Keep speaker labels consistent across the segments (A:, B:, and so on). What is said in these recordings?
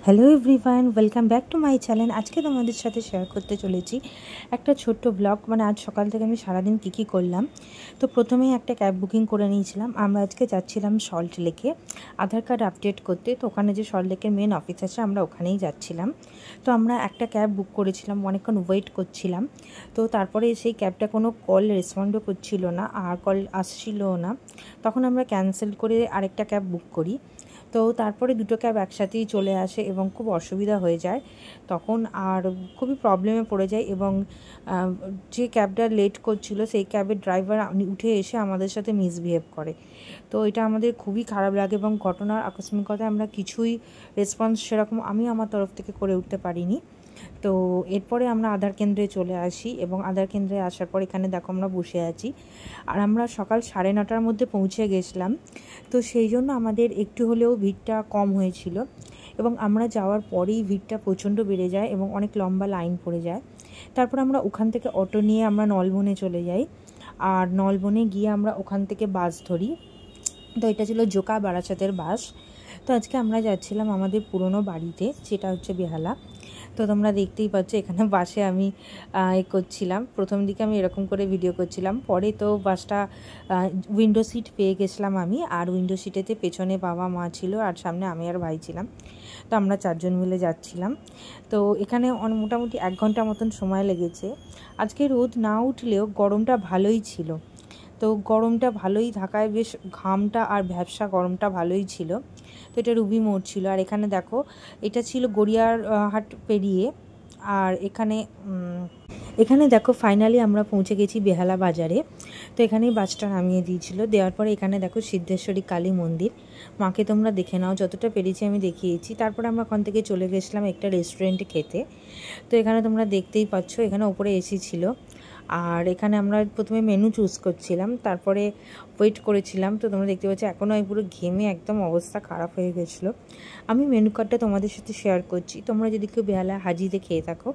A: Hello everyone, welcome back to my channel. আজকে তোমাদের সাথে শেয়ার করতে চলেছি একটা ছোট্ট ব্লগ। আজ সকাল থেকে আমি সারাদিন কী করলাম। তো প্রথমেই একটা ক্যাব বুকিং করে নিয়েছিলাম। আমরা আজকে যাচ্ছিলাম সল্ট লেকে আধার কার্ড আপডেট করতে। তো ওখানে যে সল্ট লেকের মেন অফিস আছে, আমরা ওখানেই যাচ্ছিলাম। তো আমরা একটা ক্যাব বুক করেছিলাম, অনেকক্ষণ ওয়েট করছিলাম। তো তারপরে সেই ক্যাবটা কোনো কল রেসপন্ডও করছিল না, আর কল আসছিলও না। তখন আমরা ক্যান্সেল করে আরেকটা ক্যাব বুক করি। তো তারপরে দুটো ক্যাব একসাথেই চলে আসে এবং খুব অসুবিধা হয়ে যায় তখন, আর খুবই প্রবলেমে পড়ে যায়। এবং যে ক্যাবটা লেট করছিল সেই ক্যাবের ড্রাইভার উঠে এসে আমাদের সাথে মিসবিহেভ করে। তো এটা আমাদের খুবই খারাপ লাগে এবং ঘটনার আকস্মিকতায় আমরা কিছুই রেসপন্স সেরকম আমি আমার তরফ থেকে করে উঠতে পারিনি। তো এরপরে আমরা আধার কেন্দ্রে চলে আসি এবং আধার কেন্দ্রে আসার পর এখানে দেখো আমরা বসে আছি, আর আমরা সকাল 9:30টার মধ্যে পৌঁছে গেছিলাম। তো সেই জন্য আমাদের একটু হলেও ভিড়টা কম হয়েছিল, এবং আমরা যাওয়ার পরেই ভিড়টা প্রচণ্ড বেড়ে যায় এবং অনেক লম্বা লাইন পড়ে যায়। তারপর আমরা ওখান থেকে অটো নিয়ে আমরা নলবনে চলে যাই, আর নলবনে গিয়ে আমরা ওখান থেকে বাস ধরি। তো এটা ছিল জোকা বারাসাতের বাস। তো আজকে আমরা যাচ্ছিলাম আমাদের পুরনো বাড়িতে, যেটা হচ্ছে বেহালা। তো তোমরা দেখতেই পাচ্ছ এখানে বাসে আমি করছিলাম। প্রথম দিকে আমি এরকম করে ভিডিও করছিলাম, পরে তো বাসটা উইন্ডো সিট পেয়ে গেছিলাম আমি, আর উইন্ডো সিটেতে পেছনে বাবা মা ছিল আর সামনে আমি আর ভাই ছিলাম। তো আমরা 4জন মিলে যাচ্ছিলাম। তো এখানে মোটামুটি 1 ঘন্টা মতন সময় লেগেছে। আজকে রোদ না উঠলেও গরমটা ভালোই ছিল। তো গরমটা ভালোই থাকায় বেশ ঘামটা আর ভ্যাপসা গরমটা ভালোই ছিল। তো এটা রুবি মোড় ছিল, আর এখানে দেখো এটা ছিল গড়িয়ার হাট পেরিয়ে। আর এখানে দেখো ফাইনালি আমরা পৌঁছে গেছি বেহালা বাজারে। তো এখানেই বাসটা নামিয়ে দিয়েছিল, দেওয়ার পরে এখানে দেখো সিদ্ধেশ্বরী কালী মন্দির, মাকে তোমরা দেখে নাও, যতটা পেরেছি আমি দেখিয়েছি। তারপরে আমরা ওখান থেকে চলে গেছিলাম একটা রেস্টুরেন্টে খেতে। তো এখানে তোমরা দেখতেই পাচ্ছ এখানে ওপরে এসি ছিল, আর এখানে আমরা প্রথমে মেনু চুজ করছিলাম, তারপরে ওয়েট করেছিলাম। তো তোমরা দেখতে পাচ্ছ এখনও আমি পুরো ঘেমে একদম অবস্থা খারাপ হয়ে গেছিলো। আমি মেনু কার্ডটা তোমাদের সাথে শেয়ার করছি, তোমরা যদি কেউ বেহালা হাজিতে খেয়ে থাকো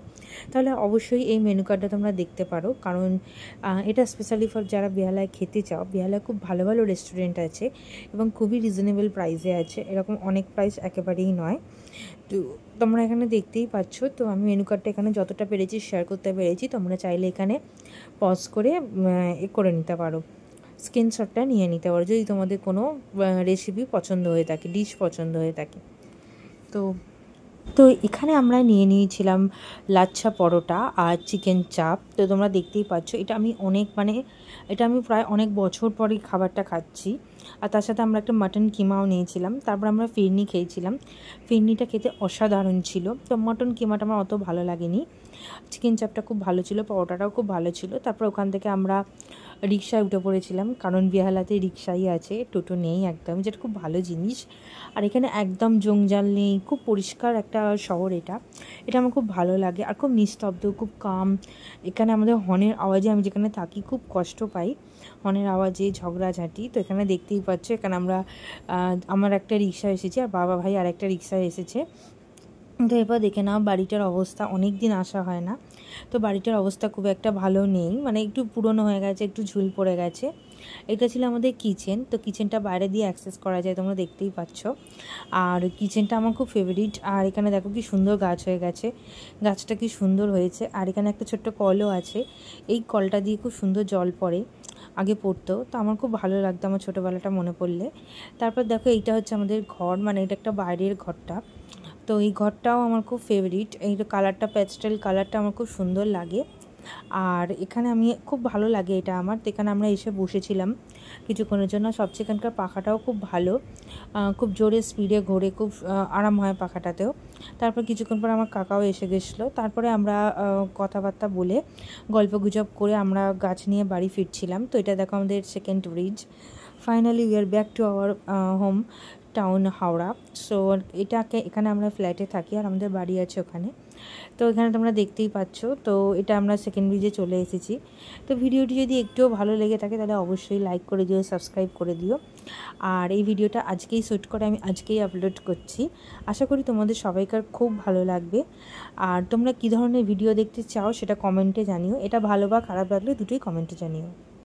A: তাহলে অবশ্যই এই মেনু কার্ডটা তোমরা দেখতে পারো, কারণ এটা স্পেশালি ফর যারা বেহালায় খেতে চাও। বেহালায় খুব ভালো ভালো রেস্টুরেন্ট আছে এবং খুবই রিজনেবল প্রাইসে আছে, এরকম অনেক প্রাইস একেবারেই নয়। তো তোমরা এখানে দেখতেই পাচ্ছ। তো আমি মেনু কার্ডটা এখানে যতটা পেরেছি শেয়ার করতে পেরেছি। তোমরা চাইলে এখানে পজ করে করে নিতে পারো, স্ক্রিনশটটা নিয়ে নিতে পারো যদি তোমাদের কোনো রেসিপি পছন্দ হয়ে থাকে, ডিশ পছন্দ হয়ে থাকে। তো এখানে আমরা নিয়ে নিয়েছিলাম লাচ্ছা পরোটা আর চিকেন চাপ। তো তোমরা দেখতেই পাচ্ছ এটা আমি এটা আমি প্রায় অনেক বছর পরে খাবারটা খাচ্ছি। আর তার সাথে আমরা একটা মাটন কিমাও নিয়েছিলাম। তারপর আমরা ফিরনি খেয়েছিলাম, ফিরনিটা খেতে অসাধারণ ছিল। তো মাটন কিমাটা আমার অত ভালো লাগেনি, চিকেন চাপটা খুব ভালো ছিল, পরোটাটাও খুব ভালো ছিল। তারপর ওখান থেকে আমরা রিক্সায় উঠে পড়েছিলাম, কারণ বেহালাতে রিক্সাই আছে, টোটো নেই একদম, যেটা খুব ভালো জিনিস। আর এখানে একদম জঞ্জাল নেই, খুব পরিষ্কার একটা শহর এটা আমার খুব ভালো লাগে। আর খুব নিস্তব্ধ, খুব কাম। এখানে আমাদের হর্নের আওয়াজে আমি যেখানে থাকি খুব কষ্ট পাই, হর্নের আওয়াজে, ঝগড়াঝাঁটি। তো এখানে দেখতেই পাচ্ছ এখানে আমার একটা রিক্সা এসেছে আর বাবা ভাই আর একটা রিক্সায় এসেছে। তো এরপর দেখে নাও বাড়িটার অবস্থা, অনেক দিন আসা হয় না। তো বাড়িটার অবস্থা খুব একটা ভালো নেই, একটু পুরনো হয়ে গেছে, একটু ঝুল পড়ে গেছে। এটা ছিল আমাদের কিচেন। তো কিচেনটা বাইরে দিয়ে অ্যাক্সেস করা যায়, তোমরা দেখতেই পাচ্ছ। আর কিচেনটা আমার খুব ফেভারিট। আর এখানে দেখো কি সুন্দর গাছ হয়ে গেছে, গাছটা কি সুন্দর হয়েছে। আর এখানে একটা ছোট্ট কলও আছে, এই কলটা দিয়ে খুব সুন্দর জল পড়ে, আগে পড়তো। তো আমার খুব ভালো লাগতো আমার ছোটোবেলাটা মনে পড়লে। তারপর দেখো এইটা হচ্ছে আমাদের ঘর, এটা একটা বাইরের ঘরটা। তো এই ঘরটাও আমার খুব ফেভারিট, এই কালারটা, প্যাস্টেল কালারটা আমার খুব সুন্দর লাগে। আর এখানে আমি খুব ভালো লাগে এটা আমার। তো এখানে আমরা এসে বসেছিলাম কিছুক্ষণের জন্য। সবচেয়ে এখানকার পাখাটাও খুব ভালো, খুব জোরে স্পিডে ঘোরে, খুব আরাম হয় পাখাটাতেও। তারপর কিছুক্ষণ পর আমার কাকাও এসে গেছিলো। তারপরে আমরা কথাবার্তা বলে গল্পগুজব করে আমরা গাছ নিয়ে বাড়ি ফিরছিলাম। তো এটা দেখো আমাদের second bridge. Finally we are back to our home town Howrah. So এখানে আমরা ফ্ল্যাটে থাকি আর আমাদের বাড়ি আছে ওখানে। তো এখানে তোমরা দেখতেই পাচ্ছ। তো এটা আমরা সেকেন্ড ব্রিজে চলে এসেছি। তো ভিডিওটি যদি একটুও ভালো লেগে থাকে তাহলে অবশ্যই লাইক করে দিও, সাবস্ক্রাইব করে দিও। আর এই ভিডিওটা আজকেই শ্যুট করে আমি আজকেই আপলোড করছি। আশা করি তোমাদের সবাইকার খুব ভালো লাগবে। আর তোমরা কী ধরনের ভিডিও দেখতে চাও সেটা কমেন্টে জানিও, এটা ভালো বা খারাপ লাগলে দুটোই কমেন্টে জানিও।